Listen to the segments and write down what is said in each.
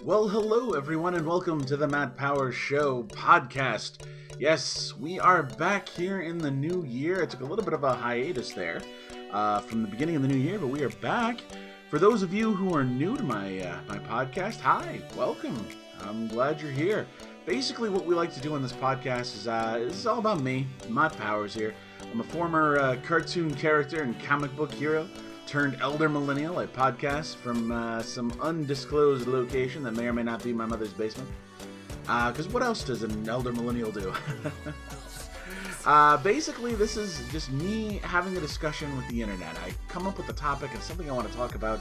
Well, hello everyone, and welcome to the Matt Powers Show podcast. Yes, we are back here in the new year. I took a little bit of a hiatus there from the beginning of the new year, but we are back. For those of you who are new to my podcast, hi, welcome. I'm glad you're here. Basically, what we like to do on this podcast is this is all about me, my powers here. I'm a former cartoon character and comic book hero turned elder millennial. I podcast from some undisclosed location that may or may not be my mother's basement. Because what else does an elder millennial do? Basically, this is just me having a discussion with the internet. I come up with a topic and something I want to talk about,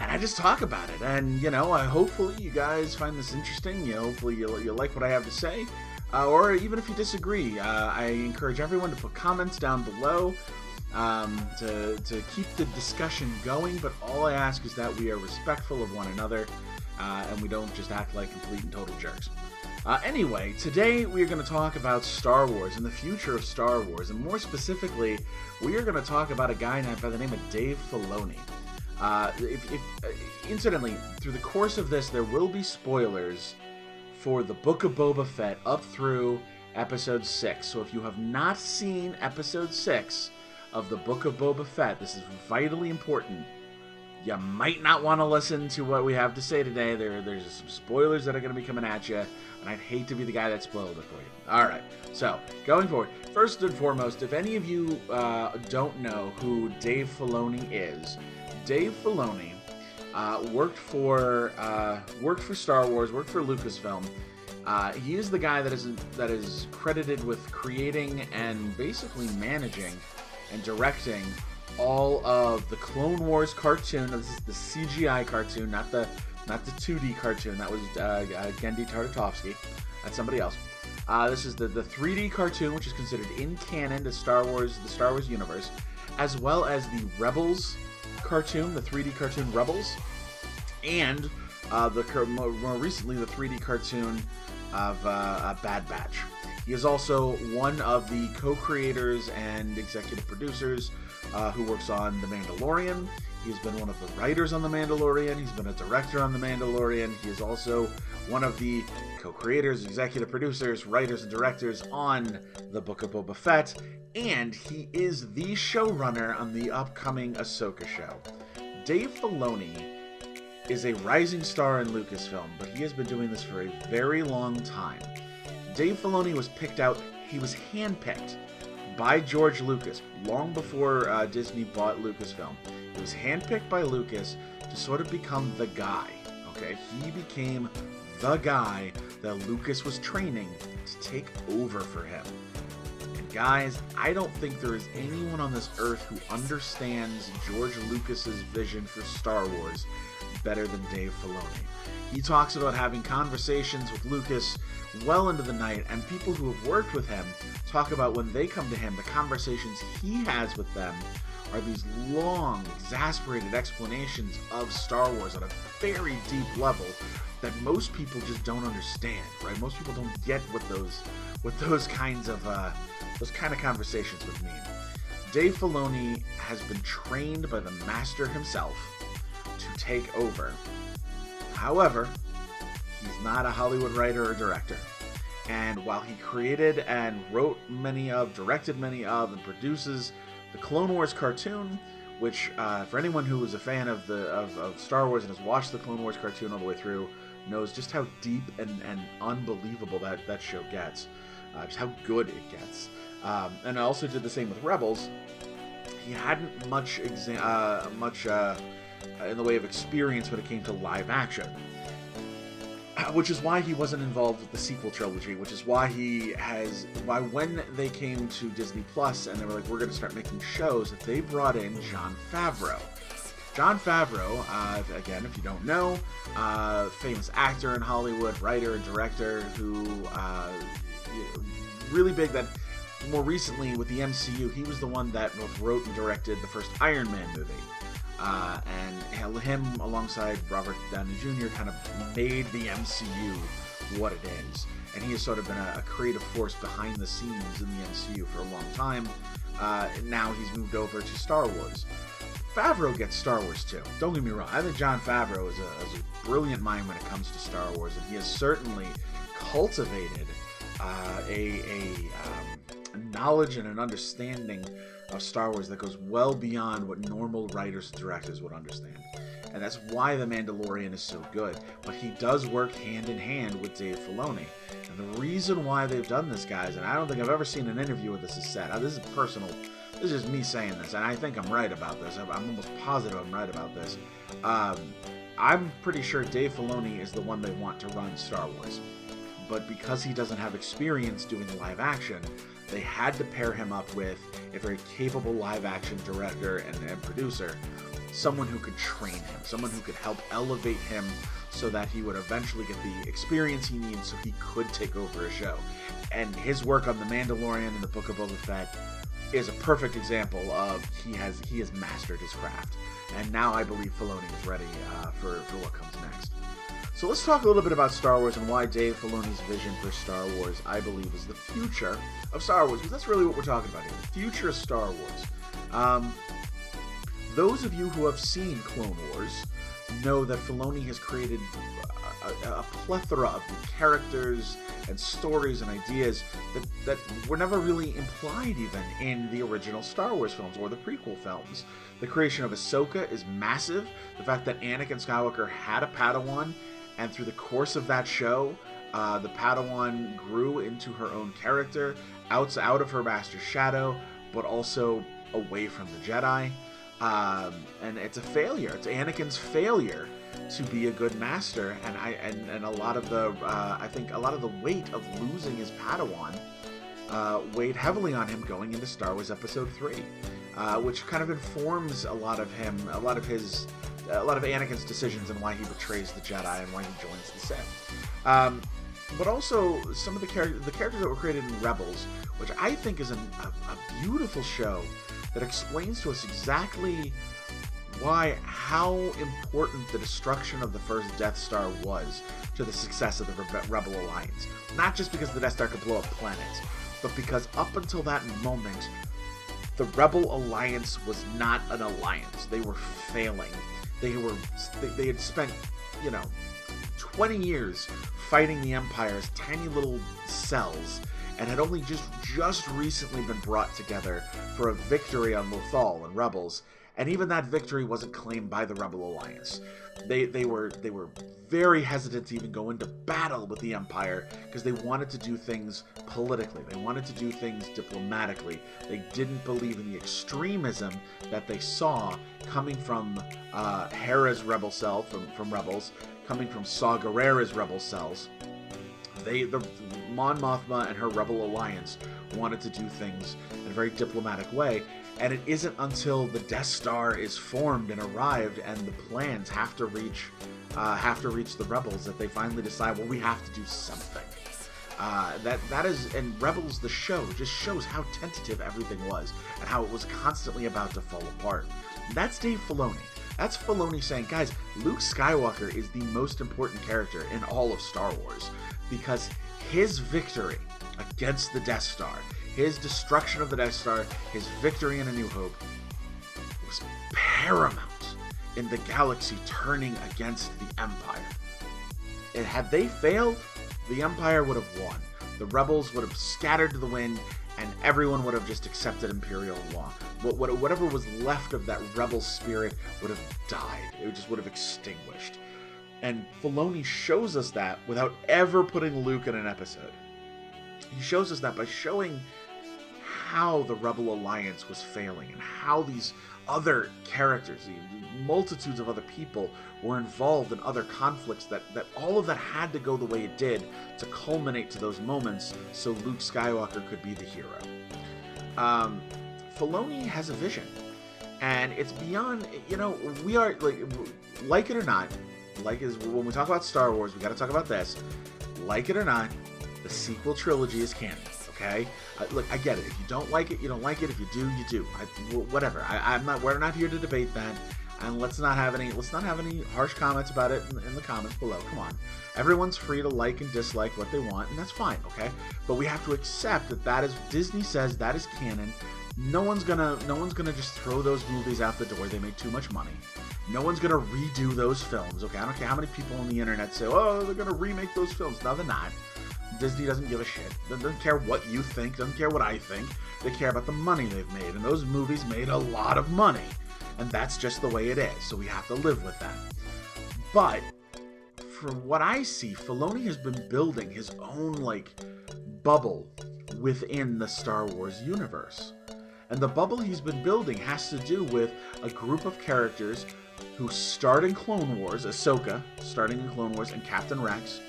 and I just talk about it. And, hopefully you guys find this interesting. Hopefully you'll like what I have to say. Or even if you disagree, I encourage everyone to put comments down below to keep the discussion going. But all I ask is that we are respectful of one another and we don't just act like complete and total jerks. Anyway, today we are going to talk about Star Wars and the future of Star Wars. And more specifically, we are going to talk about a guy by the name of Dave Filoni. Incidentally, through the course of this, there will be spoilers for the Book of Boba Fett up through Episode 6. So if you have not seen Episode 6 of the Book of Boba Fett, this is vitally important. You might not want to listen to what we have to say today. There's some spoilers that are going to be coming at you, and I'd hate to be the guy that spoiled it for you. Alright, so, going forward, first and foremost, if any of you don't know who Dave Filoni is, Dave Filoni worked for Star Wars, worked for Lucasfilm. He is the guy that is credited with creating and basically managing and directing all of the Clone Wars cartoon. This is the CGI cartoon, not the 2D cartoon. That was Genndy Tartakovsky. That's somebody else. This is the 3D cartoon, which is considered in canon to the Star Wars universe, as well as the Rebels cartoon, the 3D cartoon Rebels, and more recently the 3D cartoon of Bad Batch. He is also one of the co-creators and executive producers who works on The Mandalorian. He's been one of the writers on The Mandalorian. He's been a director on The Mandalorian. He is also one of the co-creators, executive producers, writers, and directors on The Book of Boba Fett. And he is the showrunner on the upcoming Ahsoka show. Dave Filoni is a rising star in Lucasfilm, but he has been doing this for a very long time. Dave Filoni was handpicked by George Lucas long before Disney bought Lucasfilm. He was handpicked by Lucas to sort of become the guy. Okay, he became the guy that Lucas was training to take over for him. And guys, I don't think there is anyone on this earth who understands George Lucas's vision for Star Wars better than Dave Filoni. He talks about having conversations with Lucas well into the night, and people who have worked with him talk about when they come to him, the conversations he has with them are these long, exasperated explanations of Star Wars at a very deep level that most people just don't understand, right? Most people don't get what those kind of conversations would mean. Dave Filoni has been trained by the master himself to take over. However, he's not a Hollywood writer or director. And while he created and directed many of, and produces the Clone Wars cartoon, which for anyone who is a fan of Star Wars and has watched the Clone Wars cartoon all the way through, knows just how deep and unbelievable that show gets, just how good it gets. And I also did the same with Rebels. He hadn't much in the way of experience when it came to live action, which is why he wasn't involved with the sequel trilogy, which is why when they came to Disney Plus and they were like, we're going to start making shows, that they brought in Jon Favreau. Jon Favreau, again, if you don't know, famous actor in Hollywood, writer and director who really big that more recently with the MCU, he was the one that both wrote and directed the first Iron Man movie. And him alongside Robert Downey Jr. kind of made the MCU what it is. And he has sort of been a creative force behind the scenes in the MCU for a long time. Now he's moved over to Star Wars. Favreau gets Star Wars too. Don't get me wrong. I think Jon Favreau is a brilliant mind when it comes to Star Wars, and he has certainly cultivated a knowledge and an understanding of Star Wars that goes well beyond what normal writers and directors would understand. And that's why The Mandalorian is so good. But he does work hand in hand with Dave Filoni. And the reason why they've done this, guys, and I don't think I've ever seen an interview where this is said. This is personal. This is just me saying this, and I think I'm right about this. I'm almost positive I'm right about this. I'm pretty sure Dave Filoni is the one they want to run Star Wars. But because he doesn't have experience doing live action, they had to pair him up with a very capable live action director and producer, someone who could train him, someone who could help elevate him so that he would eventually get the experience he needs so he could take over a show. And his work on The Mandalorian and the Book of Boba Fett is a perfect example of he has mastered his craft. And now I believe Filoni is ready for what comes next. So let's talk a little bit about Star Wars and why Dave Filoni's vision for Star Wars, I believe, is the future of Star Wars, because that's really what we're talking about here, the future of Star Wars. Those of you who have seen Clone Wars know that Filoni has created a plethora of new characters and stories and ideas that were never really implied even in the original Star Wars films or the prequel films. The creation of Ahsoka is massive. The fact that Anakin Skywalker had a Padawan, and through the course of that show, the Padawan grew into her own character, out of her master's shadow, but also away from the Jedi. And it's a failure. It's Anakin's failure to be a good master, and a lot of the I think a lot of the weight of losing his Padawan weighed heavily on him going into Star Wars Episode 3, which kind of informs a lot of Anakin's decisions and why he betrays the Jedi and why he joins the Sith. But also some of the characters that were created in Rebels, which I think is a beautiful show that explains to us exactly how important the destruction of the first Death Star was to the success of the Rebel Alliance. Not just because the Death Star could blow up planets, but because up until that moment, the Rebel Alliance was not an alliance. They were failing. They had spent, 20 years fighting the Empire as tiny little cells, and had only just recently been brought together for a victory on Lothal and Rebels, and even that victory wasn't claimed by the Rebel Alliance. They were very hesitant to even go into battle with the Empire because they wanted to do things politically. They wanted to do things diplomatically. They didn't believe in the extremism that they saw coming from Hera's rebel cell from Rebels, coming from Saw Gerrera's rebel cells. The Mon Mothma and her Rebel Alliance wanted to do things in a very diplomatic way, and it isn't until the Death Star is formed and arrived and the plans have to reach the Rebels that they finally decide, well, we have to do something. That is, and Rebels, the show, just shows how tentative everything was and how it was constantly about to fall apart. That's Dave Filoni. That's Filoni saying, guys, Luke Skywalker is the most important character in all of Star Wars, because his victory against the Death Star, his destruction of the Death Star, his victory in A New Hope, was paramount in the galaxy turning against the Empire. And had they failed, the Empire would have won. The rebels would have scattered to the wind, and everyone would have just accepted Imperial law. Whatever was left of that rebel spirit would have died. It just would have extinguished. And Filoni shows us that without ever putting Luke in an episode. He shows us that by showing how the Rebel Alliance was failing and how these other characters, the multitudes of other people, were involved in other conflicts, that all of that had to go the way it did to culminate to those moments so Luke Skywalker could be the hero. Filoni has a vision, and it's beyond, we are, like it or not, when we talk about Star Wars, we got to talk about this. Like it or not, the sequel trilogy is canon. Okay, look, I get it. If you don't like it, you don't like it. If you do, you do. Whatever. We're not here to debate that, and let's not have any harsh comments about it in the comments below. Come on, everyone's free to like and dislike what they want, and that's fine. Okay, but we have to accept that is Disney says that is canon. no one's gonna just throw those movies out the door. They make too much money. No one's gonna redo those films. Okay, I don't care how many people on the internet say, oh, they're gonna remake those films. No, they're not. Disney doesn't give a shit. They doesn't care what you think, doesn't care what I think. They care about the money they've made, and those movies made a lot of money. And that's just the way it is, so we have to live with that. But, from what I see, Filoni has been building his own, like, bubble within the Star Wars universe. And the bubble he's been building has to do with a group of characters who start in Clone Wars, Ahsoka, starting in Clone Wars, and Captain Rex,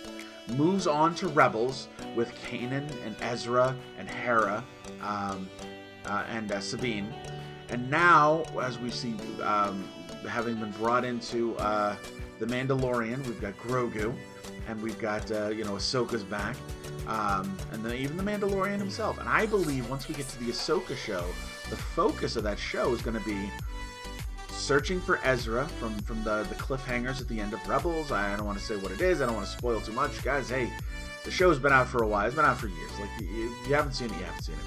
moves on to Rebels with Kanan and Ezra and Hera and Sabine. And now, as we see, having been brought into The Mandalorian, we've got Grogu, and we've got, Ahsoka's back, and then even The Mandalorian himself. And I believe once we get to the Ahsoka show, the focus of that show is going to be searching for Ezra from the cliffhangers at the end of Rebels. I don't want to say what it is. I don't want to spoil too much. Guys, hey, the show's been out for a while. It's been out for years. Like, if you haven't seen it, you haven't seen it.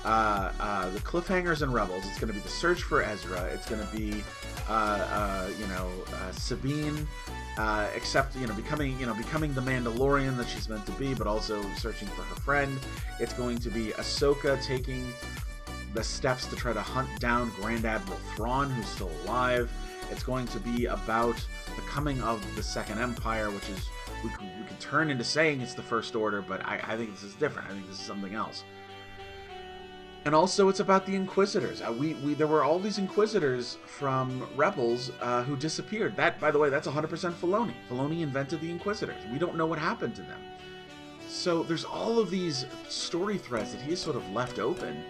The cliffhangers in Rebels, it's going to be the search for Ezra. It's going to be, Sabine, becoming the Mandalorian that she's meant to be, but also searching for her friend. It's going to be Ahsoka taking the steps to try to hunt down Grand Admiral Thrawn, who's still alive. It's going to be about the coming of the Second Empire, which is, we can turn into saying it's the First Order, but I think this is different. I think this is something else. And also, it's about the Inquisitors. There were all these Inquisitors from Rebels who disappeared. That, by the way, that's 100% Filoni. Filoni invented the Inquisitors. We don't know what happened to them. So there's all of these story threads that he has sort of left open.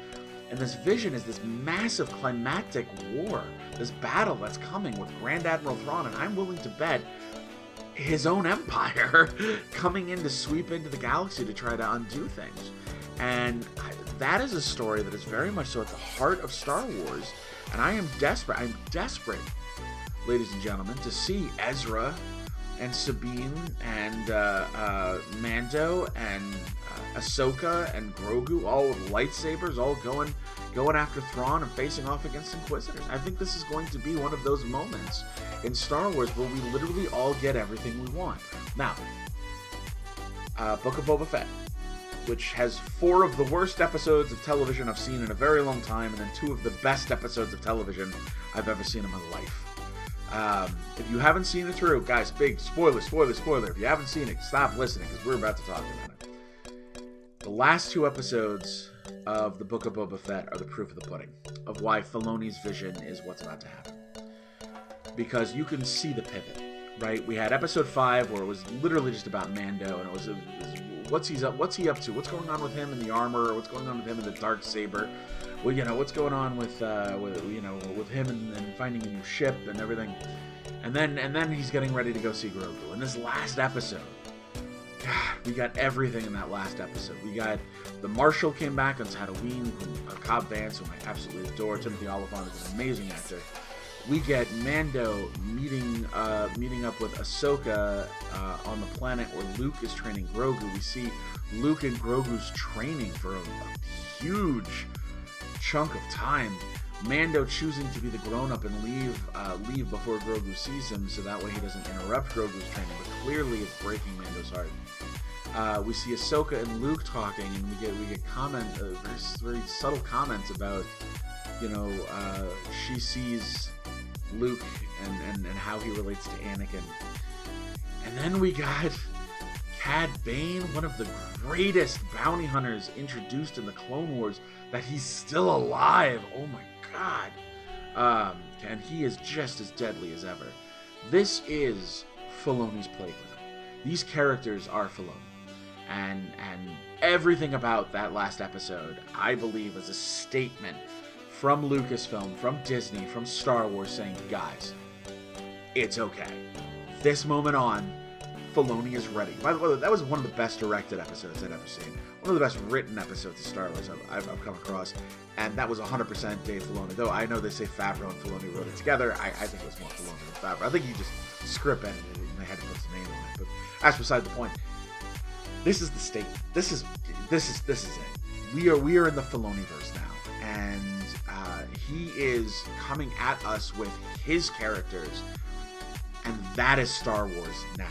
And this vision is this massive climactic war, this battle that's coming with Grand Admiral Thrawn, and I'm willing to bet his own empire coming in to sweep into the galaxy to try to undo things. And that is a story that is very much so at the heart of Star Wars, and I'm desperate, ladies and gentlemen, to see Ezra and Sabine and Mando and Ahsoka and Grogu, all with lightsabers, all going after Thrawn and facing off against Inquisitors. I think this is going to be one of those moments in Star Wars where we literally all get everything we want. Now, Book of Boba Fett, which has 4 of the worst episodes of television I've seen in a very long time, and then 2 of the best episodes of television I've ever seen in my life. If you haven't seen it through, guys, big spoiler. If you haven't seen it, stop listening, because we're about to talk about it. The last 2 episodes of the Book of Boba Fett are the proof of the pudding of why Filoni's vision is what's about to happen. Because you can see the pivot, right? We had episode 5 where it was literally just about Mando, and it was what's he up to? What's going on with him in the armor? What's going on with him in the dark saber? Well, what's going on with him and finding a new ship and everything. And then he's getting ready to go see Grogu. In this last episode, God, we got everything in that last episode. We got the Marshal came back on Tatooine, Cobb Vanth, whom I absolutely adore. Timothy Olyphant is an amazing actor. We get Mando meeting up with Ahsoka on the planet where Luke is training Grogu. We see Luke and Grogu's training for a huge chunk of time. Mando choosing to be the grown-up and leave before Grogu sees him, so that way he doesn't interrupt Grogu's training. But clearly, it's breaking Mando's heart. We see Ahsoka and Luke talking, and we get very subtle comments about, she sees Luke and how he relates to Anakin. And then we got Cad Bane, one of the greatest bounty hunters introduced in the Clone Wars, that he's still alive. Oh my God. And he is just as deadly as ever. This is Filoni's playground. These characters are Filoni. And everything about that last episode, I believe, is a statement from Lucasfilm, from Disney, from Star Wars, saying, guys, it's okay. This moment on, Filoni is ready. By the way, that was one of the best directed episodes I'd ever seen. One of the best written episodes of Star Wars I've come across. And that was 100% Dave Filoni. Though I know they say Favreau and Filoni wrote it together. I think it was more Filoni than Favreau. I think he just script edited it and they had to put his name on it. But that's beside the point. This is the statement. This is it. We are in the Filoniverse now. And He is coming at us with his characters, and that is Star Wars now.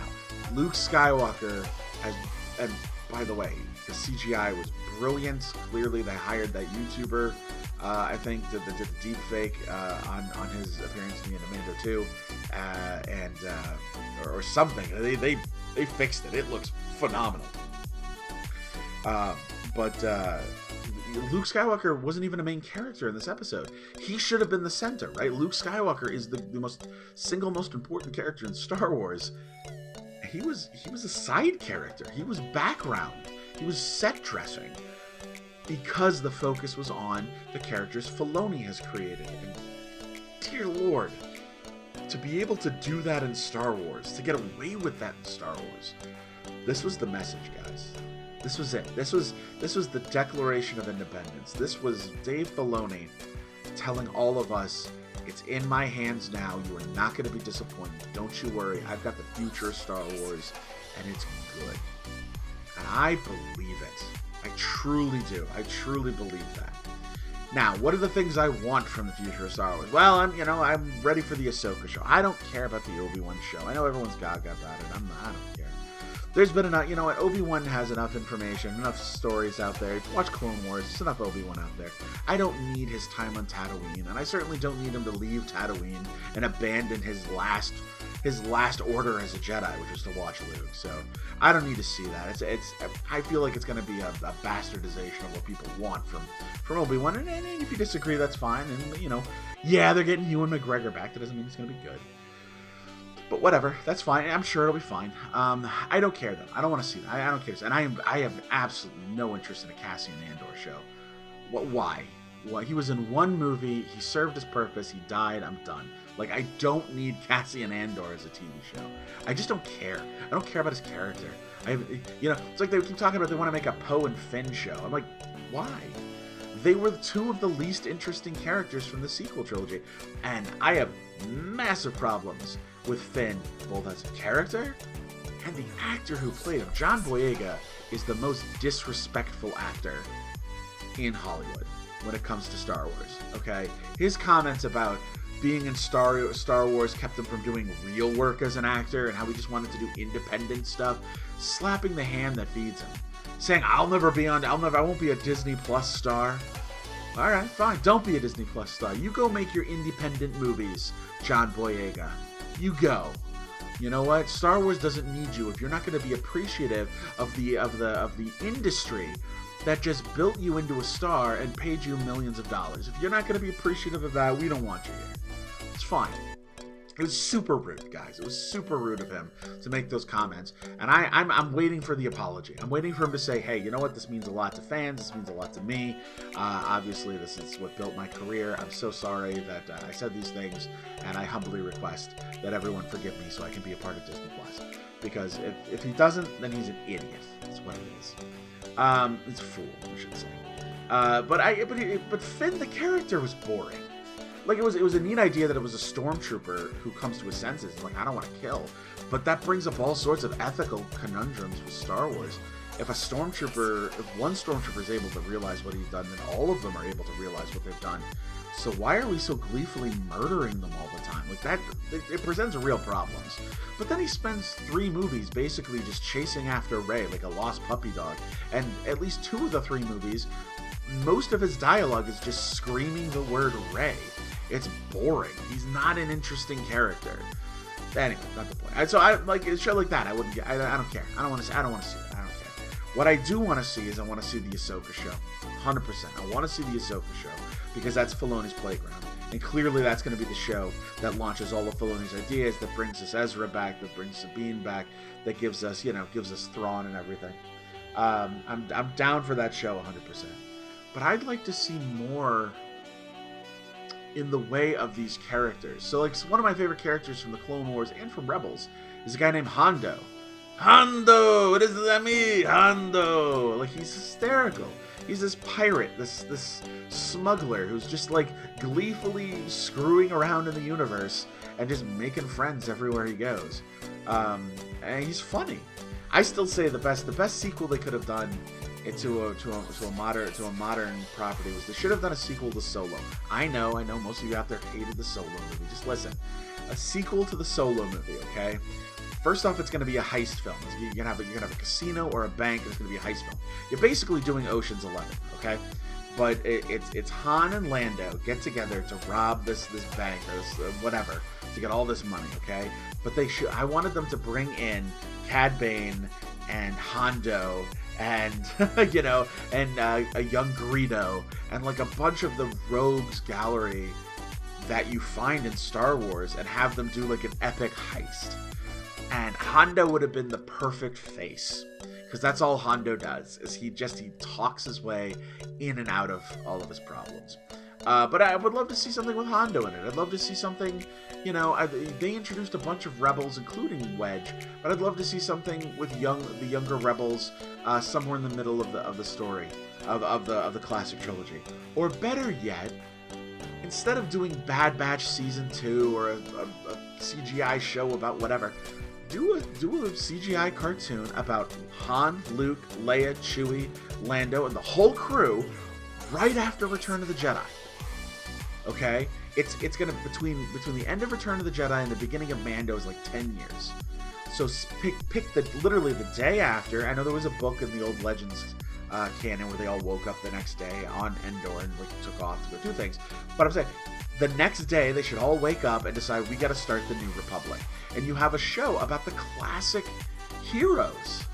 Luke Skywalker has, and by the way, the CGI was brilliant. Clearly, they hired that YouTuber, I think, that did the deep fake on his appearance in Mando 2, or something. They fixed it. It looks phenomenal. But Luke Skywalker wasn't even a main character in this episode. He should have been the center, right? Luke Skywalker is the most important character in Star Wars. He was a side character. He was background. He was set dressing, because the focus was on the characters Filoni has created. And dear Lord, to be able to do that in Star Wars, to get away with that in Star Wars, this was the message, guys. This was it. This was the Declaration of Independence. This was Dave Filoni telling all of us, it's in my hands now. You are not going to be disappointed. Don't you worry. I've got the future of Star Wars, and it's good. And I believe it. I truly do. I truly believe that. Now, what are the things I want from the future of Star Wars? Well, I'm ready for the Ahsoka show. I don't care about the Obi-Wan show. I know everyone's gaga about it. I don't care. There's been enough, Obi-Wan has enough information, enough stories out there. Watch Clone Wars, there's enough Obi-Wan out there. I don't need his time on Tatooine, and I certainly don't need him to leave Tatooine and abandon his last order as a Jedi, which was to watch Luke. So I don't need to see that. I feel like it's going to be a bastardization of what people want from Obi-Wan. And if you disagree, that's fine. And they're getting Ewan McGregor back. That doesn't mean it's going to be good. But whatever, that's fine. I'm sure it'll be fine. I don't care though. I don't want to see that. I don't care. And I have absolutely no interest in a Cassian Andor show. Why? He was in one movie. He served his purpose. He died. I'm done. Like, I don't need Cassian Andor as a TV show. I just don't care. I don't care about his character. It's like they keep talking about they want to make a Poe and Finn show. I'm like, why? They were two of the least interesting characters from the sequel trilogy. And I have massive problems with Finn, both as a character and the actor who played him. John Boyega is the most disrespectful actor in Hollywood when it comes to Star Wars, okay? His comments about being in Star Wars kept him from doing real work as an actor, and how he just wanted to do independent stuff, slapping the hand that feeds him, saying, I won't be a Disney Plus star. All right, fine, don't be a Disney Plus star. You go make your independent movies, John Boyega. You go. You know what? Star Wars doesn't need you if you're not going to be appreciative of the industry that just built you into a star and paid you millions of dollars. If you're not going to be appreciative of that, we don't want you here. It's fine. It was super rude, guys. It was super rude of him to make those comments. And I'm waiting for the apology. I'm waiting for him to say, hey, you know what? This means a lot to fans. This means a lot to me. Obviously, this is what built my career. I'm so sorry that I said these things. And I humbly request that everyone forgive me so I can be a part of Disney Plus. Because if he doesn't, then he's an idiot. That's what it is. It's a fool, we should say. But Finn, the character, was boring. Like, it was a neat idea that it was a stormtrooper who comes to his senses. Like, I don't want to kill. But that brings up all sorts of ethical conundrums with Star Wars. If one stormtrooper is able to realize what he's done, then all of them are able to realize what they've done. So why are we so gleefully murdering them all the time? Like, that, it presents real problems. But then he spends 3 movies basically just chasing after Rey like a lost puppy dog. And at least 2 of the 3 movies, most of his dialogue is just screaming the word Rey. It's boring. He's not an interesting character. Anyway, not the point. So I like a show like that. I don't care. I don't want to see that. I don't care. What I do want to see is I want to see the Ahsoka show. 100%. I want to see the Ahsoka show because that's Filoni's playground. And clearly that's going to be the show that launches all of Filoni's ideas, that brings us Ezra back, that brings Sabine back, that gives us Thrawn and everything. I'm down for that show 100%. But I'd like to see more in the way of these characters. So, like, one of my favorite characters from the Clone Wars and from Rebels is a guy named Hondo. Hondo! What does that mean? Hondo! Like, he's hysterical. He's this pirate, this smuggler who's just, like, gleefully screwing around in the universe and just making friends everywhere he goes. And he's funny. I still say the best sequel they could have done to a modern property was they should have done a sequel to Solo. I know most of you out there hated the Solo movie. Just listen, a sequel to the Solo movie, okay? First off, it's going to be a heist film. You're gonna have a casino or a bank, and it's going to be a heist film. You're basically doing Ocean's 11, okay? But it's Han and Lando get together to rob this bank or this, whatever, to get all this money, okay? But I wanted them to bring in Cad Bane and Hondo and a young Greedo and like a bunch of the rogues gallery that you find in Star Wars and have them do like an epic heist. And Hondo would have been the perfect face, because that's all Hondo does, is he talks his way in and out of all of his problems. But I would love to see something with Hondo in it. I'd love to see something, they introduced a bunch of rebels, including Wedge, but I'd love to see something with the younger rebels somewhere in the middle of the story of the classic trilogy. Or better yet, instead of doing Bad Batch Season 2 or a CGI show about whatever, do a CGI cartoon about Han, Luke, Leia, Chewie, Lando, and the whole crew right after Return of the Jedi. Okay? It's gonna between the end of Return of the Jedi and the beginning of Mando is like 10 years. So pick literally the day after. I know there was a book in the old Legends canon where they all woke up the next day on Endor and like took off to go do things. But I'm saying the next day they should all wake up and decide we got to start the New Republic, and you have a show about the classic heroes,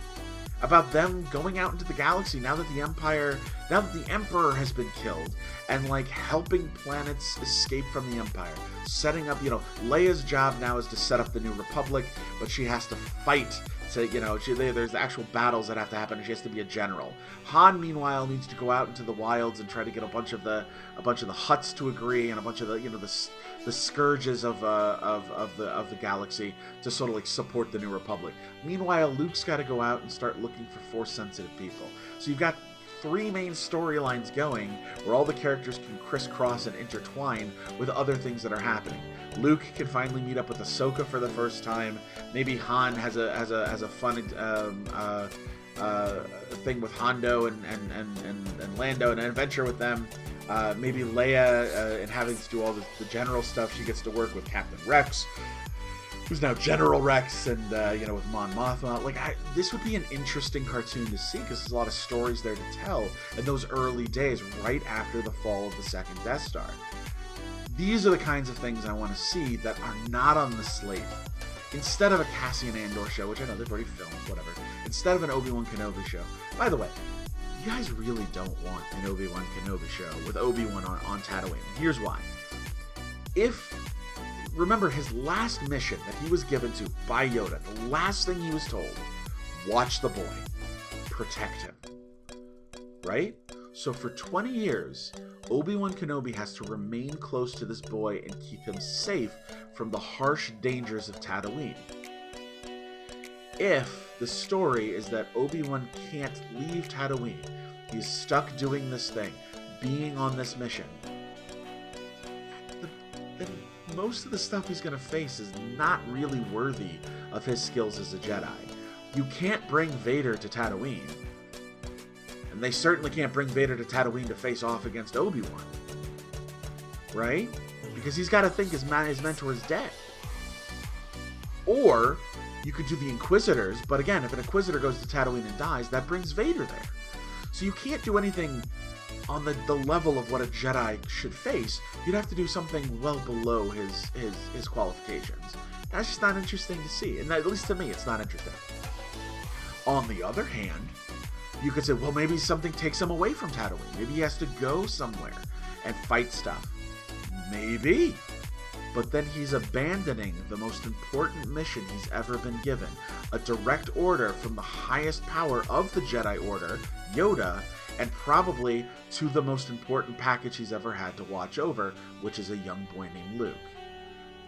about them going out into the galaxy now that the Emperor has been killed, and like helping planets escape from the Empire, setting up, Leia's job now is to set up the New Republic, but she has to fight to, there's actual battles that have to happen, and she has to be a general. Han, meanwhile, needs to go out into the wilds and try to get a bunch of the Hutts to agree, and a bunch of the scourges of the galaxy to sort of like support the New Republic. Meanwhile, Luke's got to go out and start looking for Force-sensitive people. So you've got 3 main storylines going where all the characters can crisscross and intertwine with other things that are happening. Luke can finally meet up with Ahsoka for the first time. Maybe Han has a fun thing with Hondo and Lando, and an adventure with them. Maybe Leia, and having to do all the general stuff, she gets to work with Captain Rex, who's now General Rex, and with Mon Mothma. This would be an interesting cartoon to see, because there's a lot of stories there to tell in those early days, right after the fall of the second Death Star. These are the kinds of things I want to see that are not on the slate. Instead of a Cassian Andor show, which I know they've already filmed, whatever. Instead of an Obi-Wan Kenobi show. By the way, you guys really don't want an Obi-Wan Kenobi show with Obi-Wan on Tatooine. Here's why. Remember his last mission that he was given to by Yoda, the last thing he was told, watch the boy, protect him. Right? So for 20 years, Obi-Wan Kenobi has to remain close to this boy and keep him safe from the harsh dangers of Tatooine. If the story is that Obi-Wan can't leave Tatooine, he's stuck doing this thing, being on this mission, then most of the stuff he's going to face is not really worthy of his skills as a Jedi. You can't bring Vader to Tatooine, and they certainly can't bring Vader to Tatooine to face off against Obi-Wan. Right? Because he's got to think his mentor is dead. Or you could do the Inquisitors, but again, if an Inquisitor goes to Tatooine and dies, that brings Vader there. So you can't do anything on the level of what a Jedi should face. You'd have to do something well below his qualifications. That's just not interesting to see. And at least to me, it's not interesting. On the other hand, you could say, well, maybe something takes him away from Tatooine. Maybe he has to go somewhere and fight stuff. Maybe. But then he's abandoning the most important mission he's ever been given. A direct order from the highest power of the Jedi Order, Yoda, and probably to the most important package he's ever had to watch over, which is a young boy named Luke.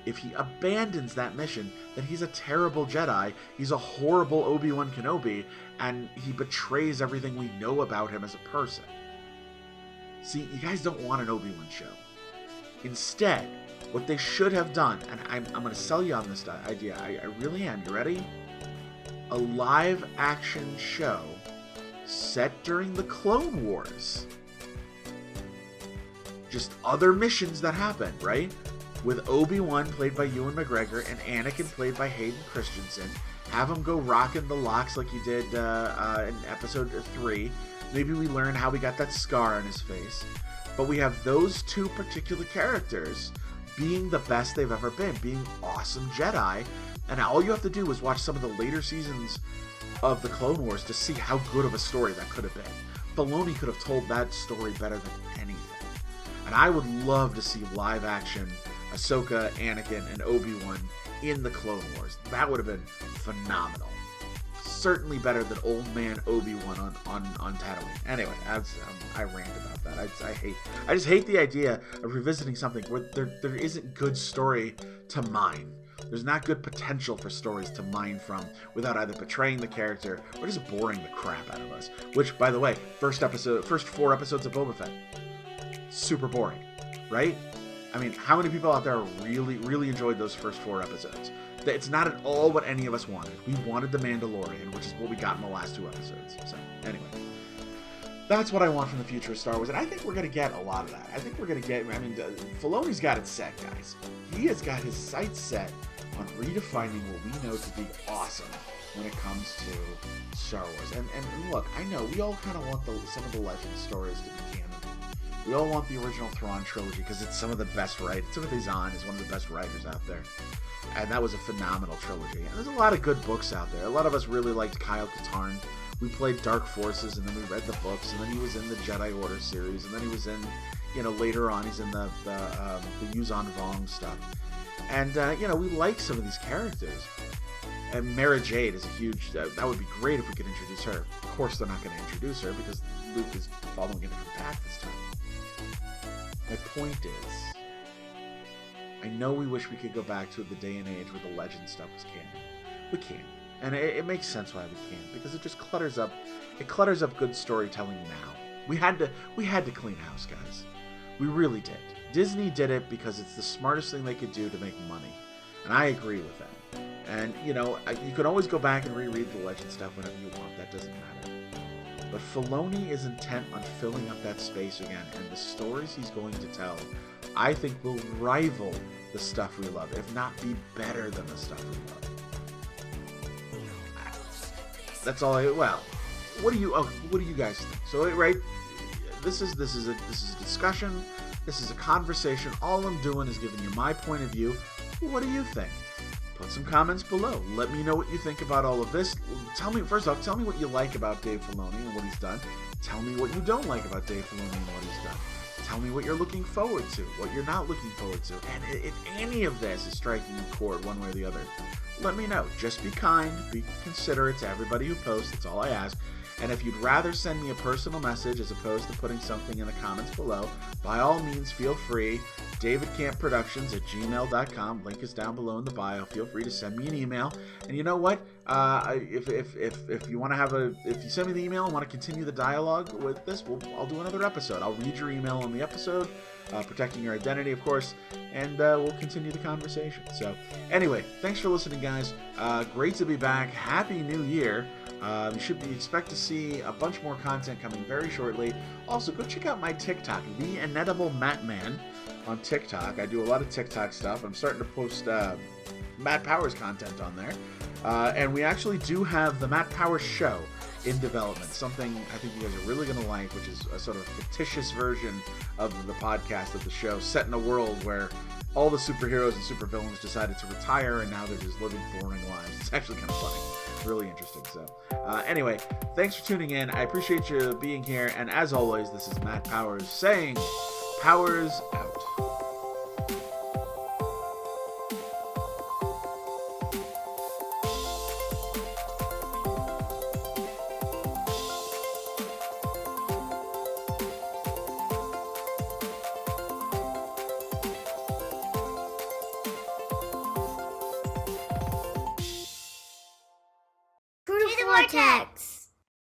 If he abandons that mission, then he's a terrible Jedi, he's a horrible Obi-Wan Kenobi, and he betrays everything we know about him as a person. See, you guys don't want an Obi-Wan show. Instead, what they should have done, and I'm going to sell you on this idea, I really am, you ready? A live-action show set during the Clone Wars. Just other missions that happen, right? With Obi-Wan played by Ewan McGregor and Anakin played by Hayden Christensen. Have him go rocking the locks like he did in episode 3. Maybe we learn how he got that scar on his face. But we have those two particular characters being the best they've ever been, being awesome Jedi. And all you have to do is watch some of the later seasons of the Clone Wars to see how good of a story that could have been. Filoni could have told that story better than anything. And I would love to see live action Ahsoka, Anakin, and Obi-Wan in the Clone Wars. That would have been phenomenal. Certainly better than old man Obi-Wan on Tatooine. Anyway, I rant about that. I just hate the idea of revisiting something where there isn't good story to mine. There's not good potential for stories to mine from without either betraying the character or just boring the crap out of us. Which, by the way, first 4 episodes of Boba Fett, super boring, right? I mean, how many people out there really, really enjoyed those first 4 episodes? It's not at all what any of us wanted. We wanted The Mandalorian, which is what we got in the last 2 episodes. So, anyway. That's what I want from the future of Star Wars, and I think we're going to get a lot of that. I think we're going to get, Filoni's got it set, guys. He has got his sights set on redefining what we know to be awesome when it comes to Star Wars. And look, I know we all kind of want some of the legend stories to be canon. We all want the original Thrawn trilogy because it's some of the best writers. Timothy Zahn is one of the best writers out there. And that was a phenomenal trilogy. And there's a lot of good books out there. A lot of us really liked Kyle Katarn. We played Dark Forces, and then we read the books, and then he was in the Jedi Order series, and then he was in, later on, he's in the Yuzan Vong stuff. And, we like some of these characters. And Mara Jade is a huge, that would be great if we could introduce her. Of course they're not going to introduce her, because Luke is following a different path this time. My point is, I know we wish we could go back to the day and age where the legend stuff was canon. We can't. And it makes sense why we can't, because it just clutters up good storytelling now. We had to clean house, guys. We really did. Disney did it because it's the smartest thing they could do to make money. And I agree with that. And, you can always go back and reread the legend stuff whenever you want. That doesn't matter. But Filoni is intent on filling up that space again, and the stories he's going to tell, I think, will rival the stuff we love, if not be better than the stuff we love. That's all. What do you guys think? So, right, this is a discussion. This is a conversation. All I'm doing is giving you my point of view. What do you think? Put some comments below. Let me know what you think about all of this. First off, tell me what you like about Dave Filoni and what he's done. Tell me what you don't like about Dave Filoni and what he's done. Tell me what you're looking forward to, what you're not looking forward to. And if any of this is striking a chord one way or the other, let me know. Just be kind, be considerate to everybody who posts. That's all I ask. And if you'd rather send me a personal message as opposed to putting something in the comments below, by all means, feel free. DavidCampProductions@gmail.com. Link is down below in the bio. Feel free to send me an email. And you know what? If you want to if you send me the email and want to continue the dialogue with this, I'll do another episode. I'll read your email on the episode, protecting your identity, of course, and we'll continue the conversation. So, anyway, thanks for listening, guys. Great to be back. Happy New Year. You expect to see a bunch more content coming very shortly. Also, go check out my TikTok, The Inedible Matt Man, on TikTok. I do a lot of TikTok stuff. I'm starting to post Matt Powers content on there. And we actually do have the Matt Powers Show in development, something I think you guys are really going to like, which is a sort of fictitious version of the podcast of the show, set in a world where all the superheroes and supervillains decided to retire, and now they're just living boring lives. It's actually kind of funny. Really interesting. So, anyway, thanks for tuning in. I appreciate you being here, and as always, this is Matt Powers saying, Powers out. Vortex.